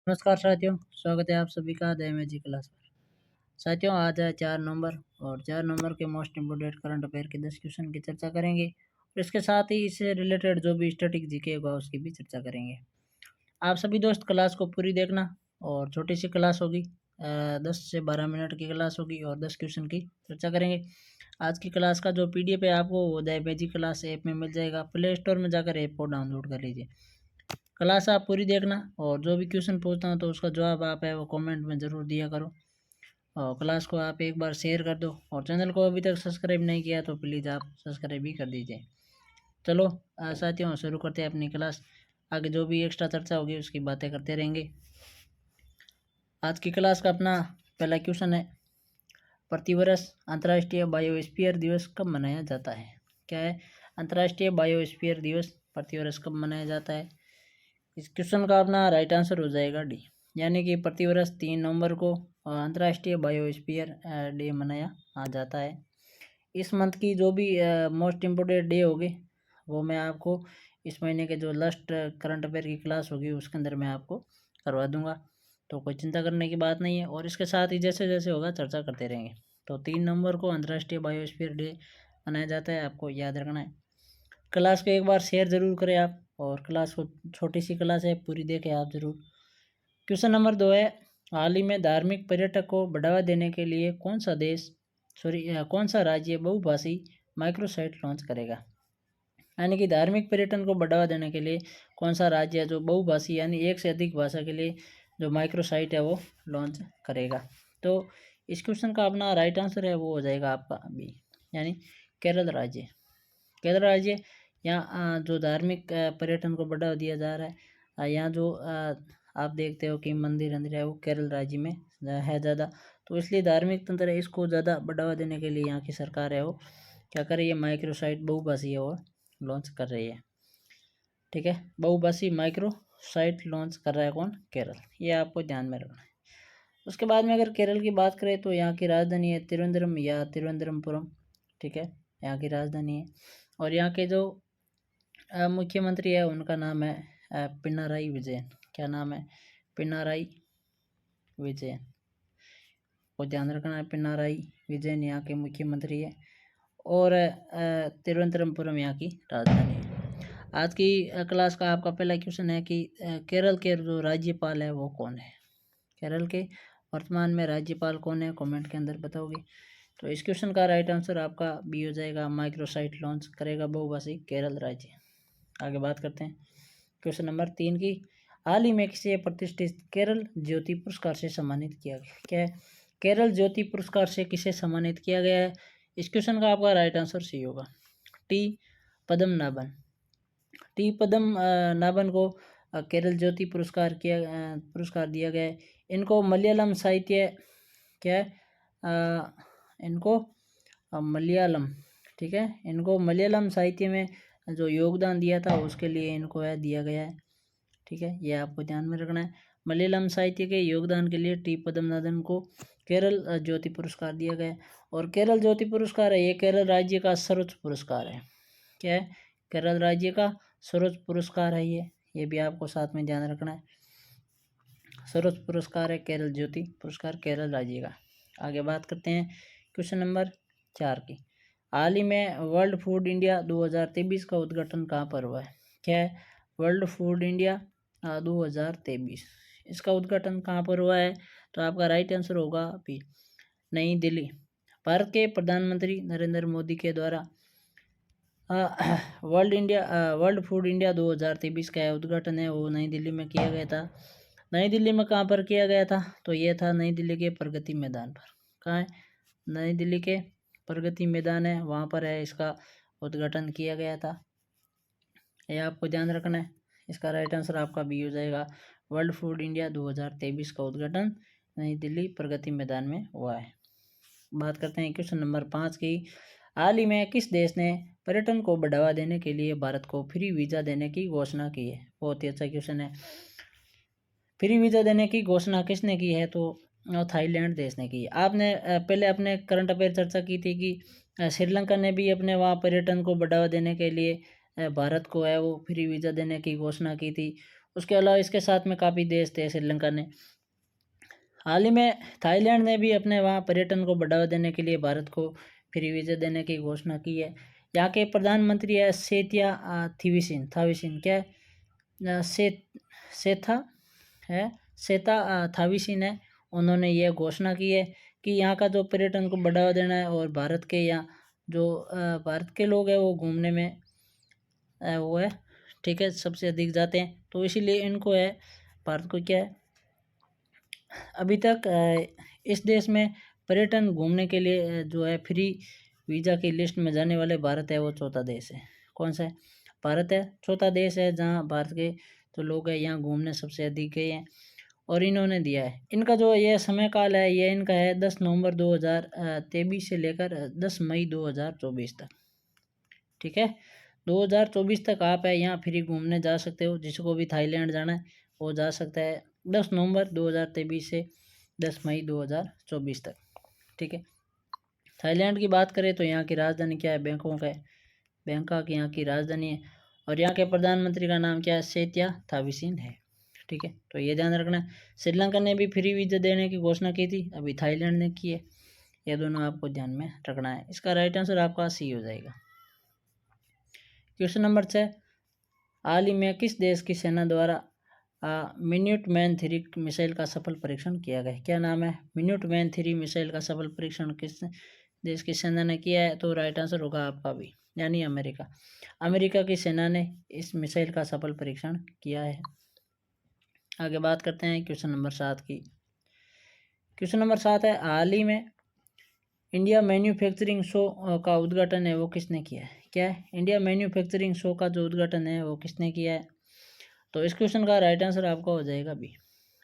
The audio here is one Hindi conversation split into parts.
नमस्कार साथियों, स्वागत है आप सभी का द एमएजी क्लास पर। साथियों, आज है 4 नवंबर और 4 नवंबर के मोस्ट इम्पोर्टेंट करंट अफेयर के 10 क्वेश्चन की चर्चा करेंगे और इसके साथ ही इससे रिलेटेड जो भी स्टैटिक जीके होगा उसकी भी चर्चा करेंगे। आप सभी दोस्त क्लास को पूरी देखना और छोटी सी क्लास होगी, 10 से 12 मिनट की क्लास होगी और 10 क्वेश्चन की चर्चा करेंगे। आज की क्लास का जो PDF है आपको वो द एमएजी क्लास ऐप में मिल जाएगा। प्ले स्टोर में जाकर ऐप को डाउनलोड कर लीजिए। क्लास आप पूरी देखना और जो भी क्वेश्चन पूछता हूँ तो उसका जवाब आप है वो कमेंट में ज़रूर दिया करो। और क्लास को आप एक बार शेयर कर दो और चैनल को अभी तक सब्सक्राइब नहीं किया तो प्लीज़ आप सब्सक्राइब भी कर दीजिए। चलो साथियों, शुरू करते हैं अपनी क्लास। आगे जो भी एक्स्ट्रा चर्चा होगी उसकी बातें करते रहेंगे। आज की क्लास का अपना पहला क्वेश्चन है, प्रतिवर्ष अंतर्राष्ट्रीय बायोस्फीयर दिवस कब मनाया जाता है? क्या है? अंतर्राष्ट्रीय बायोस्फीयर दिवस प्रतिवर्ष कब मनाया जाता है? इस क्वेश्चन का अपना राइट आंसर हो जाएगा डी, यानी कि प्रतिवर्ष 3 नवंबर को अंतर्राष्ट्रीय बायोस्फीयर डे मनाया जाता है। इस मंथ की जो भी मोस्ट इम्पोर्टेंट डे होगी वो मैं आपको इस महीने के जो लास्ट करंट अफेयर की क्लास होगी उसके अंदर मैं आपको करवा दूंगा, तो कोई चिंता करने की बात नहीं है। और इसके साथ ही जैसे जैसे होगा चर्चा करते रहेंगे। तो 3 नवंबर को अंतर्राष्ट्रीय बायोस्फीयर डे मनाया जाता है, आपको याद रखना है। क्लास को एक बार शेयर ज़रूर करें आप और क्लास को, छोटी सी क्लास है, पूरी देखें आप ज़रूर। क्वेश्चन नंबर 2 है, हाल ही में धार्मिक पर्यटक को बढ़ावा देने के लिए कौन सा राज्य बहुभाषी माइक्रोसाइट लॉन्च करेगा? यानी कि धार्मिक पर्यटन को बढ़ावा देने के लिए कौन सा राज्य है जो बहुभाषी यानी एक से अधिक भाषा के लिए जो माइक्रोसाइट है वो लॉन्च करेगा? तो इस क्वेश्चन का अपना राइट आंसर है वो हो जाएगा आपका बी, यानी केरल राज्य। केरल राज्य, यहाँ जो धार्मिक पर्यटन को बढ़ावा दिया जा रहा है, यहाँ जो आप देखते हो कि मंदिर अंदिर है वो केरल राज्य में है ज़्यादा, तो इसलिए धार्मिक तंत्र है इसको ज़्यादा बढ़ावा देने के लिए यहाँ की सरकार है वो क्या कर रही है, माइक्रोसाइट बहुभाषी है वो लॉन्च कर रही है। ठीक है, बहुभाषी माइक्रोसाइट लॉन्च कर रहा है कौन? केरल। ये आपको ध्यान में रखना है। उसके बाद में अगर केरल की बात करें तो यहाँ की राजधानी है त्रिवेंद्रम या तिरुवनंतपुरम। ठीक है, यहाँ की राजधानी है। और यहाँ के जो मुख्यमंत्री है उनका नाम है पिनाराई विजयन। क्या नाम है? पिनाराई विजयन, को ध्यान रखना है। पिनाराई विजयन यहाँ के मुख्यमंत्री है और तिरुवनंतपुरम यहाँ की राजधानी है। आज की क्लास का आपका पहला क्वेश्चन है कि केरल के जो राज्यपाल है वो कौन है? केरल के वर्तमान में राज्यपाल कौन है? कमेंट के अंदर बताओगे। तो इस क्वेश्चन का राइट आंसर आपका बी हो जाएगा, माइक्रोसाइट लॉन्च करेगा बहुभाषी केरल राज्य। आगे बात करते हैं क्वेश्चन नंबर 3 की। हाल ही में किसे प्रतिष्ठित केरल ज्योति पुरस्कार से सम्मानित किया गया? क्या है? केरल ज्योति पुरस्कार से किसे सम्मानित किया गया है? इस क्वेश्चन का आपका राइट आंसर सी होगा, टी पद्मनाभन। टी पद्मनाभन को केरल ज्योति पुरस्कार दिया गया है। इनको मलयालम साहित्य, क्या है, इनको मलयालम, ठीक है, इनको मलयालम साहित्य में जो योगदान दिया था उसके लिए इनको दिया गया है। ठीक है, ये आपको ध्यान में रखना है। मलयालम साहित्य के योगदान के लिए टी पद्मनाभन को केरल ज्योति पुरस्कार दिया गया है। और केरल ज्योति पुरस्कार है ये केरल राज्य का सर्वोच्च पुरस्कार है। क्या है? केरल राज्य का सर्वोच्च पुरस्कार है ये भी आपको साथ में ध्यान रखना है। सर्वोच्च पुरस्कार है केरल ज्योति पुरस्कार केरल राज्य का। आगे बात करते हैं क्वेश्चन नंबर 4 की। हाल ही में वर्ल्ड फूड इंडिया 2023 का उद्घाटन कहाँ पर हुआ है? क्या है? वर्ल्ड फूड इंडिया 2023, इसका उद्घाटन कहाँ पर हुआ है? तो आपका राइट आंसर होगा बी, नई दिल्ली। भारत के प्रधानमंत्री नरेंद्र मोदी के द्वारा वर्ल्ड फूड इंडिया 2023 का उद्घाटन है वो नई दिल्ली में किया गया था। नई दिल्ली में कहाँ पर किया गया था? तो ये था नई दिल्ली के प्रगति मैदान पर। कहाँ है? नई दिल्ली के प्रगति मैदान है, वहाँ पर है इसका उद्घाटन किया गया था। ये आपको ध्यान रखना है। इसका राइट आंसर आपका बी हो जाएगा, वर्ल्ड फूड इंडिया 2023 का उद्घाटन नई दिल्ली प्रगति मैदान में हुआ है। बात करते हैं क्वेश्चन नंबर 5 की। हाल ही में किस देश ने पर्यटन को बढ़ावा देने के लिए भारत को फ्री वीज़ा देने की घोषणा की है? बहुत ही अच्छा क्वेश्चन है। फ्री वीज़ा देने की घोषणा किसने की है? तो थाईलैंड देश ने की। आपने पहले अपने करंट अफेयर चर्चा की थी कि श्रीलंका ने भी अपने वहाँ पर्यटन को बढ़ावा देने के लिए भारत को है वो फ्री वीज़ा देने की घोषणा की थी। उसके अलावा इसके साथ में काफ़ी देश थे श्रीलंका ने। हाल ही में थाईलैंड ने भी अपने वहाँ पर्यटन को बढ़ावा देने के लिए भारत को फ्री वीज़ा देने की घोषणा की है। यहाँ के प्रधानमंत्री है सेठिया थाविसिन क्या है, सेथा है सेता थाविसिन है। उन्होंने ये घोषणा की है कि यहाँ का जो पर्यटन को बढ़ावा देना है और भारत के यहाँ जो भारत के लोग हैं वो घूमने में वो है, ठीक है, सबसे अधिक जाते हैं, तो इसीलिए इनको है भारत को क्या है, अभी तक इस देश में पर्यटन घूमने के लिए जो है फ्री वीज़ा की लिस्ट में जाने वाले भारत है वो चौथा देश है। कौन सा है? भारत है, चौथा देश है जहाँ भारत के जो लोग हैं यहाँ घूमने सबसे अधिक गए हैं और इन्होंने दिया है। इनका जो ये समय काल है ये इनका है 10 नवंबर 2023 से लेकर 10 मई 2024 तक, ठीक है। 2024 तक आप है यहाँ फ्री घूमने जा सकते हो। जिसको भी थाईलैंड जाना है वो जा सकता है 10 नवंबर 2023 से 10 मई 2024 तक, ठीक है। थाईलैंड की बात करें तो यहाँ की राजधानी क्या है? बैंकॉक है। बैंकॉक यहाँ की राजधानी है और यहाँ के प्रधानमंत्री का नाम क्या है? सेठिया थाविसिन है, ठीक है। तो ये ध्यान रखना है। श्रीलंका ने भी फ्री वीज़ा देने की घोषणा की थी, अभी थाईलैंड ने की है। ये दोनों आपको ध्यान में रखना है। इसका राइट आंसर आपका सी हो जाएगा। क्वेश्चन नंबर 6, हाल ही में किस देश की सेना द्वारा मिन्यूट-मैन-3 मिसाइल का सफल परीक्षण किया गया? क्या नाम है? मिन्यूट-मैन-3 मिसाइल का सफल परीक्षण किस देश की सेना ने किया है? तो राइट आंसर होगा आपका भी, यानी अमेरिका। अमेरिका की सेना ने इस मिसाइल का सफल परीक्षण किया है। आगे बात करते हैं क्वेश्चन नंबर 7 की। क्वेश्चन नंबर 7 है, हाल ही में इंडिया मैन्युफैक्चरिंग शो का उद्घाटन है वो किसने किया है? क्या है? इंडिया मैन्युफैक्चरिंग शो का जो उद्घाटन है वो किसने किया है? तो इस क्वेश्चन का राइट आंसर आपका हो जाएगा बी।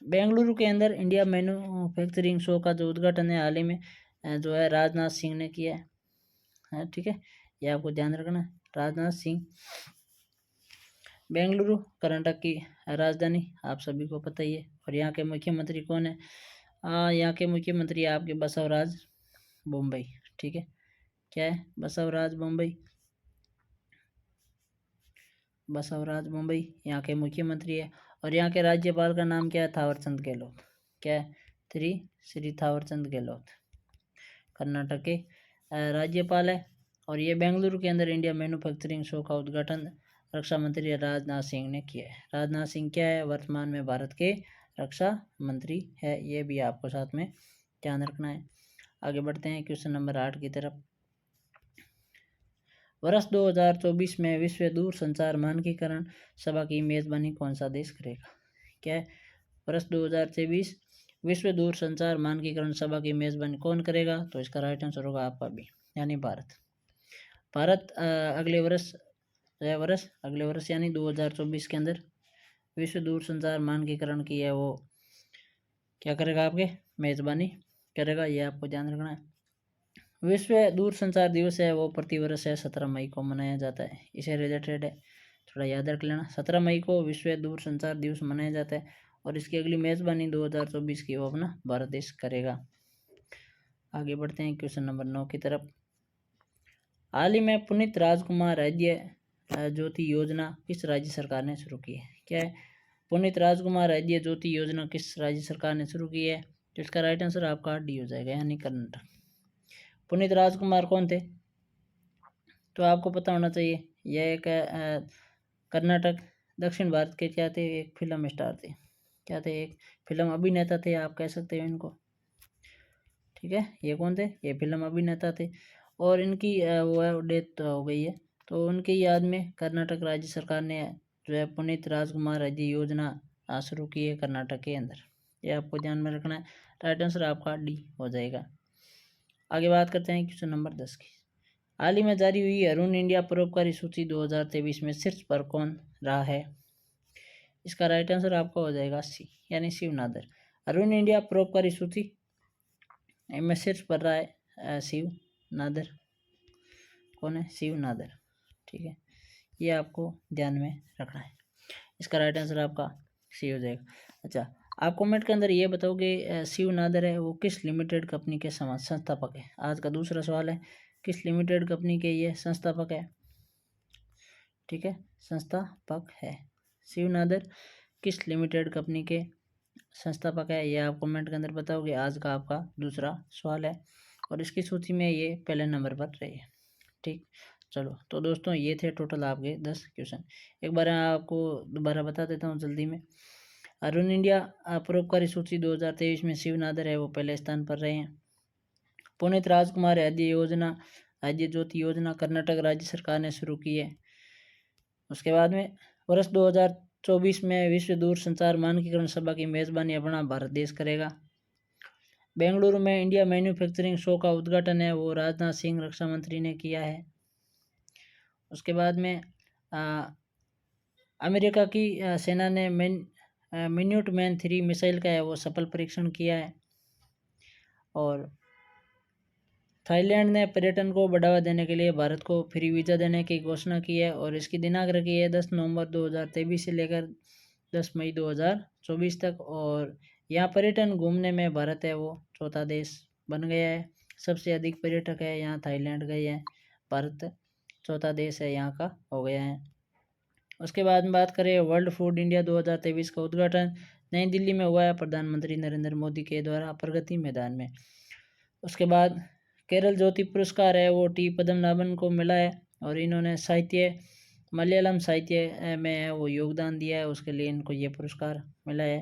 बेंगलुरु के अंदर इंडिया मैन्युफैक्चरिंग शो का जो उद्घाटन है हाल ही में जो है राजनाथ सिंह ने किया है, ठीक है। ये आपको ध्यान रखना है। राजनाथ सिंह। बेंगलुरु कर्नाटक की राजधानी आप सभी को पता ही है। और यहाँ के मुख्यमंत्री कौन है? यहाँ के मुख्यमंत्री आपके बसवराज बोम्मई, ठीक है। क्या है? बसवराज बोम्मई यहाँ के मुख्यमंत्री है। और यहाँ के राज्यपाल का नाम क्या है? थावरचंद गहलोत। क्या है? श्री थावरचंद गहलोत कर्नाटक के राज्यपाल है। और ये बेंगलुरु के अंदर इंडिया मैन्युफैक्चरिंग शो का उद्घाटन रक्षा मंत्री राजनाथ सिंह ने किया है। राजनाथ सिंह क्या है? वर्तमान में भारत के रक्षा मंत्री है। ये भी आपको साथ में ध्यान रखना है। आगे बढ़ते हैं क्वेश्चन नंबर 8 की तरफ। वर्ष 2024 में विश्व दूरसंचार मानकीकरण सभा की मेजबानी कौन सा देश करेगा? क्या है? वर्ष 2024 विश्व दूरसंचार मानकीकरण सभा की मेजबानी कौन करेगा? तो इसका राइट आंसर होगा आपका भी, यानी भारत। भारत अगले वर्ष यानी 2024 के अंदर विश्व दूरसंचार मानकीकरण की है वो क्या करेगा? आपके मेजबानी करेगा। ये आपको ध्यान रखना है। विश्व दूरसंचार दिवस है वो प्रतिवर्ष है 17 मई को मनाया जाता है। इसे रिलेटेड है, थोड़ा याद रख लेना। 17 मई को विश्व दूरसंचार दिवस मनाया जाता है और इसकी अगली मेजबानी 2024 की वो अपना भारत देश करेगा। आगे बढ़ते हैं क्वेश्चन नंबर 9 की तरफ। हाल ही में पुनीत राजकुमार राज्य ज्योति योजना किस राज्य सरकार ने शुरू की है? क्या है? पुनीत राजकुमार राज्य ज्योति योजना किस राज्य सरकार ने शुरू की है? तो इसका राइट आंसर आपका डी हो जाएगा, यानी कर्नाटक। पुनीत राजकुमार कौन थे? तो आपको पता होना चाहिए। यह एक कर्नाटक दक्षिण भारत के क्या थे? एक फिल्म स्टार थे। क्या थे? एक फिल्म अभिनेता थे, आप कह सकते हो इनको, ठीक है। ये कौन थे? ये फिल्म अभिनेता थे और इनकी वो डेथ हो गई है। तो उनकी याद में कर्नाटक राज्य सरकार ने जो है पुनीत राजकुमार राज्य योजना शुरू की है कर्नाटक के अंदर। ये आपको ध्यान में रखना है। राइट आंसर आपका डी हो जाएगा। आगे बात करते हैं क्वेश्चन नंबर 10 की। हाल ही में जारी हुई अरुण इंडिया परोपकारी सूची 2023 में शीर्ष पर कौन रहा है? इसका राइट आंसर आपका हो जाएगा सी, यानी शिव नादर। अरुण इंडिया परोपकारी सूची में शीर्ष पर रहा है शिव नादर। कौन है? शिव नादर, ठीक है। ये आपको ध्यान में रखना है। इसका राइट आंसर आपका सी हो जाएगा। अच्छा, आप कमेंट के अंदर ये बताओगे शिव नादर है वो किस लिमिटेड कंपनी के संस्थापक है? आज का दूसरा सवाल है, किस लिमिटेड कंपनी के ये संस्थापक है? ठीक है, संस्थापक है शिव नादर किस लिमिटेड कंपनी के संस्थापक है, ये आप कमेंट के अंदर बताओगे। आज का आपका दूसरा सवाल है और इसकी सूची में ये पहले नंबर पर रही है। ठीक, चलो तो दोस्तों ये थे टोटल आपके 10 क्वेश्चन। एक बार आपको दोबारा बता देता हूँ जल्दी में। अरुण इंडिया परोपकारी सूची 2023 में शिव नादर है, वो पहले स्थान पर रहे हैं। पुनीत राजकुमार आद्य ज्योति योजना कर्नाटक राज्य सरकार ने शुरू की है। उसके बाद में वर्ष 2024 में विश्व दूरसंचार मानकीकरण सभा की मेजबानी अपना भारत देश करेगा। बेंगलुरु में इंडिया मैन्युफैक्चरिंग शो का उद्घाटन है, वो राजनाथ सिंह रक्षा मंत्री ने किया है। उसके बाद में अमेरिका की सेना ने मिन्यूट मैन 3 मिसाइल का है वो सफल परीक्षण किया है। और थाईलैंड ने पर्यटन को बढ़ावा देने के लिए भारत को फ्री वीज़ा देने की घोषणा की है और इसकी दिनांक रखी है 10 नवंबर 2023 से लेकर 10 मई 2024 तक। और यहाँ पर्यटन घूमने में भारत है वो चौथा देश बन गया है। सबसे अधिक पर्यटक है यहाँ थाईलैंड गए हैं, भारत चौथा देश है यहाँ का हो गया है। उसके बाद में बात करें वर्ल्ड फूड इंडिया 2023 का उद्घाटन नई दिल्ली में हुआ है प्रधानमंत्री नरेंद्र मोदी के द्वारा प्रगति मैदान में। उसके बाद केरल ज्योति पुरस्कार है वो टी पद्मनाभन को मिला है और इन्होंने मलयालम साहित्य में वो योगदान दिया है, उसके लिए इनको ये पुरस्कार मिला है।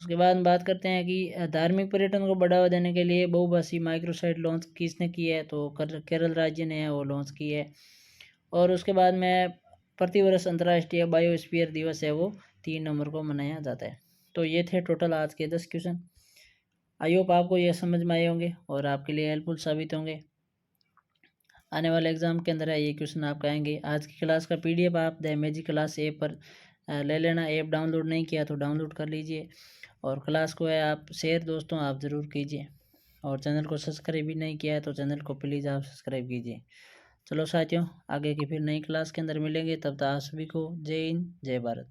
उसके बाद बात करते हैं कि धार्मिक पर्यटन को बढ़ावा देने के लिए बहुभाषी माइक्रोसाइट लॉन्च किसने की है, तो केरल राज्य ने वो लॉन्च की है। और उसके बाद में प्रतिवर्ष अंतर्राष्ट्रीय बायोस्फीयर दिवस है वो 3 नवंबर को मनाया जाता है। तो ये थे टोटल आज के 10 क्वेश्चन। आई होप आपको ये समझ में आए होंगे और आपके लिए हेल्पफुल साबित होंगे। आने वाले एग्जाम के अंदर ये क्वेश्चन आपका आएंगे। आज की क्लास का PDF आप द मैजिक क्लास ऐप पर ले लेना। ऐप डाउनलोड नहीं किया तो डाउनलोड कर लीजिए और क्लास को है आप शेयर दोस्तों आप ज़रूर कीजिए और चैनल को सब्सक्राइब भी नहीं किया है तो चैनल को प्लीज़ आप सब्सक्राइब कीजिए। चलो साथियों, आगे की फिर नई क्लास के अंदर मिलेंगे, तब तक आप सभी को जय हिंद जय भारत।